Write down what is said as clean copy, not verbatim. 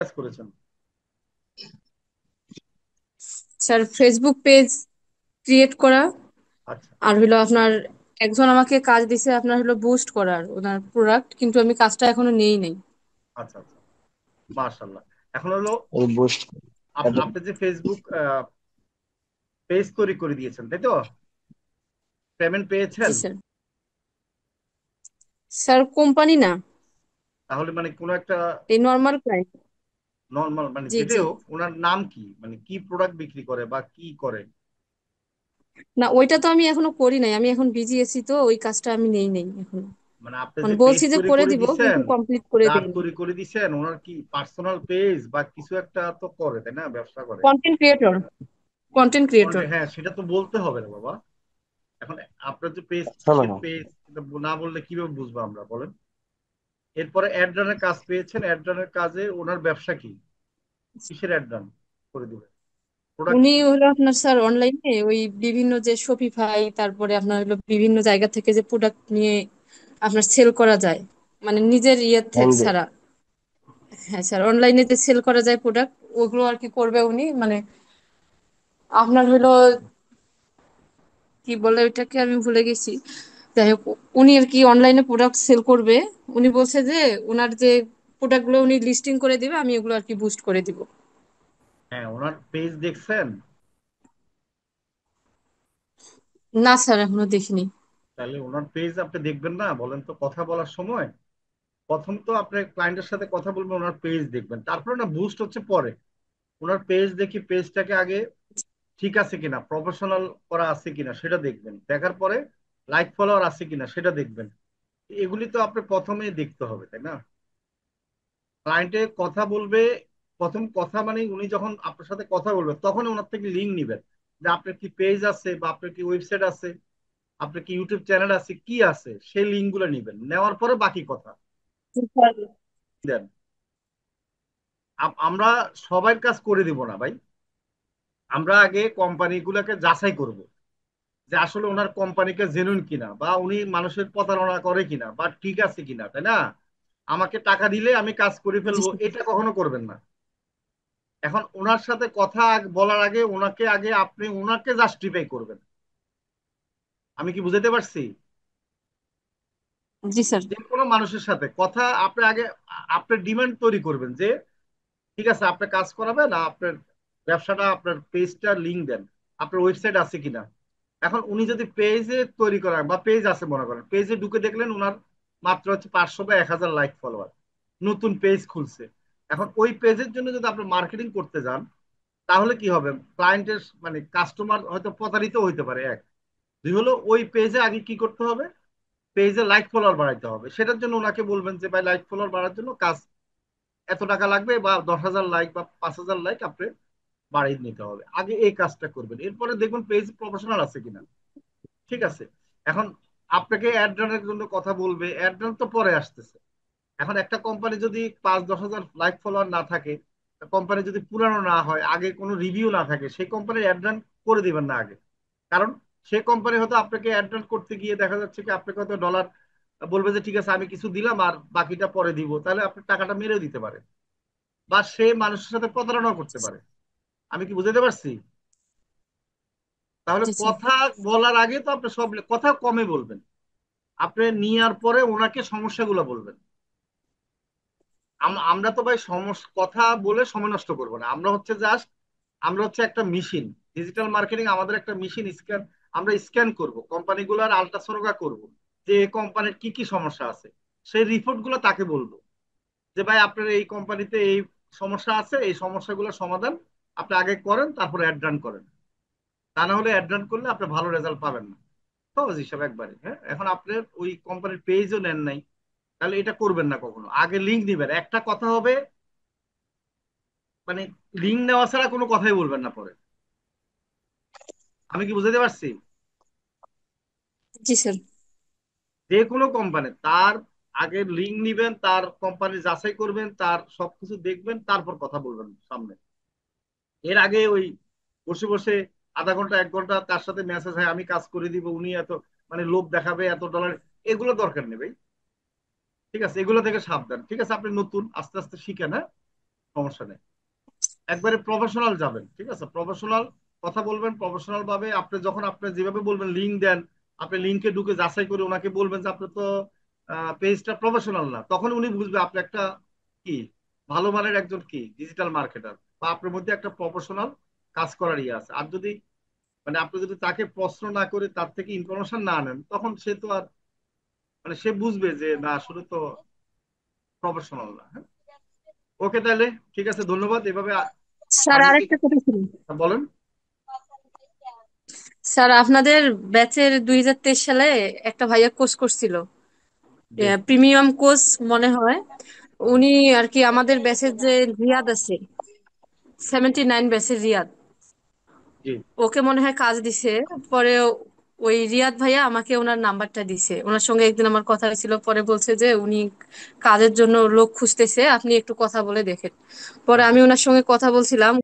কাজ করেছেন? Sir Facebook page create করা। আচ্ছা আর হলো আপনার একজন আমাকে কাজ দিছে আপনার হলো বুস্ট করার ওনার প্রোডাক্ট, কিন্তু আমি কাজটা এখনো নেই নাই। আচ্ছা আচ্ছা, মাশাল্লাহ। এখন হলো এই বুস্ট। আপনি যে ফেসবুক পেজ তৈরি করে দিয়েছেন, তাই তো? পেমেন্ট পেয়েছেন? জি স্যার। স্যার কোম্পানি না, তাহলে মানে কোনো একটা এই নর্মাল ক্লায়েন্ট। নর্মাল, মানে জি যেটাই জি। হোক, ওনার নাম কি, মানে কি প্রোডাক্ট বিক্রি করে বা কি করে? না, ওইটা তো আমি এখনো করি নাই, আমি এখন বিজি আছি, তো ওই কাজটা আমি নেই নাই এখনো। মানে আপনি মানে যে পেজ বলছি যে তৈরি করে করে দিব, দিছেন, কিন্তু কমপ্লিট করে যার দেয়নি। তৈরি করে দিছেন, ওনার কি পার্সোনাল পেজ বা কিছু একটা তো করে, তাই না? ব্যবসা করে। Content creator, content creator. হ্যাঁ, সেটা তো বলতে হবে না বাবা। এখন আপনার যে পেজ, শোনো কিসের না, পেজ, না বললে কিভাবে বুঝবো আমরা, বলেন। এরপরে অ্যাড রানের কাজ পেয়েছেন, অ্যাড রানের কাজে ওনার ব্যবসা কি, কিসের অ্যাড রান করে দিবে, প্রোডাক্ট উনি কি? হলো আপনার স্যার অনলাইনে ওই বিভিন্ন যে শপিফাই, তারপরে আপনার হলো বিভিন্ন জায়গা থেকে যে প্রোডাক্ট নিয়ে আপনার সেল করা যায়, মানে নিজের ইয়ে থেকে এনগেজ। ছাড়া। হ্যাঁ স্যার, অনলাইনে যে সেল করা যায় প্রোডাক্ট, ওগুলো আর কি করবে উনি। মানে আপনার হলো কি বলে ওইটাকে, আমি ভুলে গেছি। যাই হোক, উনি আর কি অনলাইনে প্রোডাক্ট সেল করবে। উনি বলছে যে ওনার যে প্রোডাক্ট গুলো উনি লিস্টিং করে দিবে, আমি ওগুলো আর কি বুস্ট করে দিব। হ্যাঁ, ওনার পেজ দেখছেন? না স্যার, এখনো দেখিনি। তাহলে ওনার পেজ আপনি দেখবেন না, বলেন তো? কথা বলার সময় প্রথম তো আপনি ক্লায়েন্টের সাথে কথা বলবেন, ওনার পেজ দেখবেন, তারপরে না বুস্ট হচ্ছে পরে। ওনার পেজ দেখি, পেজটাকে আগে ঠিক আছে কিনা, প্রফেশনাল করা আছে কিনা সেটা দেখবেন, দেখার পরে লাইক ফলোয়ার আছে কিনা সেটা দেখবেন। এগুলি তো আপনি প্রথমেই দেখতে হবে, তাই না? ক্লায়েন্টে কথা বলবে, প্রথম কথা মানে উনি যখন আপনার সাথে কথা বলবে তখন ওনার থেকে লিঙ্ক নিবেন, যে আপনার কি পেজ আছে বা আপনার কি ওয়েবসাইট আছে, আপনার কি ইউটিউব চ্যানেল আছে, কি আছে, সেই লিঙ্ক গুলো নিবেন, নেওয়ার পরে বাকি কথা দেন। আমরা সবার কাজ করে দিব না ভাই। আমরা আগে কোম্পানিগুলোকে যাচাই করব, যে আসলে ওনার কোম্পানিকে জেনুইন কিনা, বা উনি মানুষের প্রতারণা করে কিনা, বা ঠিক আছে কিনা, তাই না? আমাকে টাকা দিলে আমি কাজ করে জি ফেলবো, স্যার। এটা কখনো করবেন না। এখন ওনার সাথে কথা বলার আগে ওনাকে আগে আপনি ওনাকে জাস্টিফাই করবেন। আমি কি বুঝাতে পারছি? জি স্যার। যে কোনো মানুষের সাথে কথা আপনি আগে আপনি ডিমান্ড তৈরি করবেন, যে ঠিক আছে আপনি কাজ করাবেন, আপনার ব্যবসাটা, আপনার পেজটা লিঙ্ক দেন, আপনার ওয়েবসাইট আছে কিনা। এখন উনি যদি পেজে তৈরি করেন, বা পেজ আছে মনে করেন, পেজে ঢুকে দেখলেন ওনার মাত্র হচ্ছে 500 বা 1000 লাইক ফলোয়ার, নতুন পেজ খুলছে। এখন ওই পেজের জন্য যদি আপনি মার্কেটিং করতে যান, তাহলে কি হবে? ক্লায়েন্টের মানে কাস্টমার হয়তো প্রতারিত হইতে পারে, এক। দুই হলো, ওই পেজে আগে কি করতে হবে, পেজে লাইক ফলোয়ার বাড়াইতে হবে। সেটার জন্য ওনাকে বলবেন যে ভাই, লাইক ফলোয়ার বাড়ার জন্য কাজ এত টাকা লাগবে, বা 10,000 লাইক বা 5,000 লাইক আপনি বাড়িয়ে নিতে হবে। আগে এই কাজটা করবেন, এরপরে দেখবেন পেজ প্রফেশনাল আছে কিনা। ঠিক আছে? এখন আপনাকে অ্যাড রানের জন্য কথা বলবে, অ্যাড রান তো পরে আসতেছে। এখন একটা কোম্পানি যদি 5-10 হাজার লাইক ফলোয়ার না থাকে, কোম্পানি যদি পুরানো না হয়, আগে কোনো রিভিউ না থাকে, সেই কোম্পানির অ্যাড রান করে দিবেন না আগে। কারণ সে কোম্পানি হয়তো আপনাকে অ্যাড রান করতে গিয়ে দেখা যাচ্ছে কি আপনাকে হয়তো ডলার বলবে যে ঠিক আছে আমি কিছু দিলাম আর বাকিটা পরে দিব, তাহলে আপনি টাকাটা মেরেও দিতে পারে, বা সে মানুষের সাথে প্রতারণা করতে পারে। আমি কি বুঝাতে পারছি? তাহলে জি স্যার। কথা বলার আগে তো আপনি সব কথা কমে বলবেন, আপনি নেওয়ার পরে ওনাকে সমস্যাগুলো বলবেন। আমরা তো ভাই কথা বলে সময় নষ্ট করবো না। আমরা হচ্ছে জাস্ট, আমরা হচ্ছে একটা মেশিন। ডিজিটাল মার্কেটিং আমাদের একটা মেশিন স্ক্যান। আমরা স্ক্যান করব, কোম্পানিগুলোর আলট্রাসোনোগ্রাফ করব, যে এই কোম্পানির কি কি সমস্যা আছে, সেই রিপোর্ট গুলো তাকে বলবো, যে ভাই আপনার এই কোম্পানিতে এই সমস্যা আছে, এই সমস্যাগুলোর সমাধান আপনি আগে করেন, তারপরে অ্যাড রান করেন। তা না হলে অ্যাড রান করলে আপনি ভালো রেজাল্ট পাবেন না। সহজ হিসাব একবারে। হ্যাঁ, এখন আপনার ওই কোম্পানির পেজও নেন নাই, তাহলে এটা করবেন না কখনো। আগে লিঙ্ক দিবেন, একটা কথা হবে, মানে লিঙ্ক নেওয়া ছাড়া কোনো কথাই বলবেন না পরে। আমি কি বুঝাতে পারছি? জি স্যার। যে কোনো কোম্পানি তার আগে লিঙ্ক নিবেন, তার কোম্পানি যাচাই করবেন, তার সবকিছু দেখবেন, তারপর কথা বলবেন সামনে। এর আগে ওই বসে বসে আধা ঘন্টা 1 ঘন্টা তার সাথে মেসেজ হয় আমি কাজ করে দিব, উনি এত মানে লোভ দেখাবে, এত ডলার, এগুলো দরকার নেই ভাই। ঠিক আছে? এগুলো থেকে সাবধান। ঠিক আছে? আপনি নতুন, আস্তে আস্তে শিখেন। হ্যাঁ, সমস্যা নেই। একবারে প্রফেশনাল যাবেন, ঠিক আছে, প্রফেশনাল কথা বলবেন প্রফেশনাল ভাবে। আপনি যখন আপনি যেভাবে বলবেন লিঙ্ক দেন, আপনি লিঙ্কে ঢুকে যাচাই করে ওনাকে বলবেন যে আপনি তো পেজটা প্রফেশনাল না, তখন উনি বুঝবে আপনি একটা কি ভালো মানের একজন কি ডিজিটাল মার্কেটার, বা আপনার মধ্যে একটা প্রফেশনাল কাজ করার ইয়ে আছে। আর যদি মানে আপনি যদি তাকে প্রশ্ন না করে তার থেকে ইনফরমেশন না নেন, তখন সে তো আর মানে সে বুঝবে যে না আসলে তো প্রফেশনাল না। হ্যাঁ, ওকে তাহলে ঠিক আছে, ধন্যবাদ। এভাবে স্যার আগে আরেকটা কথা ছিল। বলেন। স্যার আপনাদের ব্যাচের 2023 সালে একটা ভাইয়া কোর্স করছিল, জি প্রিমিয়াম কোর্স মনে হয়। উনি আর কি আমাদের ব্যাচের যে রিয়াদ আছে, 79 ব্যাচের রিয়াদ, জি। ওকে মনে হয় কাজ দিছে। পরে ওই রিয়াদ ভাইয়া আমাকে ওনার নাম্বারটা দিছে, ওনার সঙ্গে একদিন আমার কথা হয়েছিল। পরে বলছে যে উনি কাজের জন্য লোক খুঁজতেছে, আপনি একটু কথা বলে দেখেন। পরে আচ্ছা। আমি ওনার সঙ্গে কথা বলছিলাম।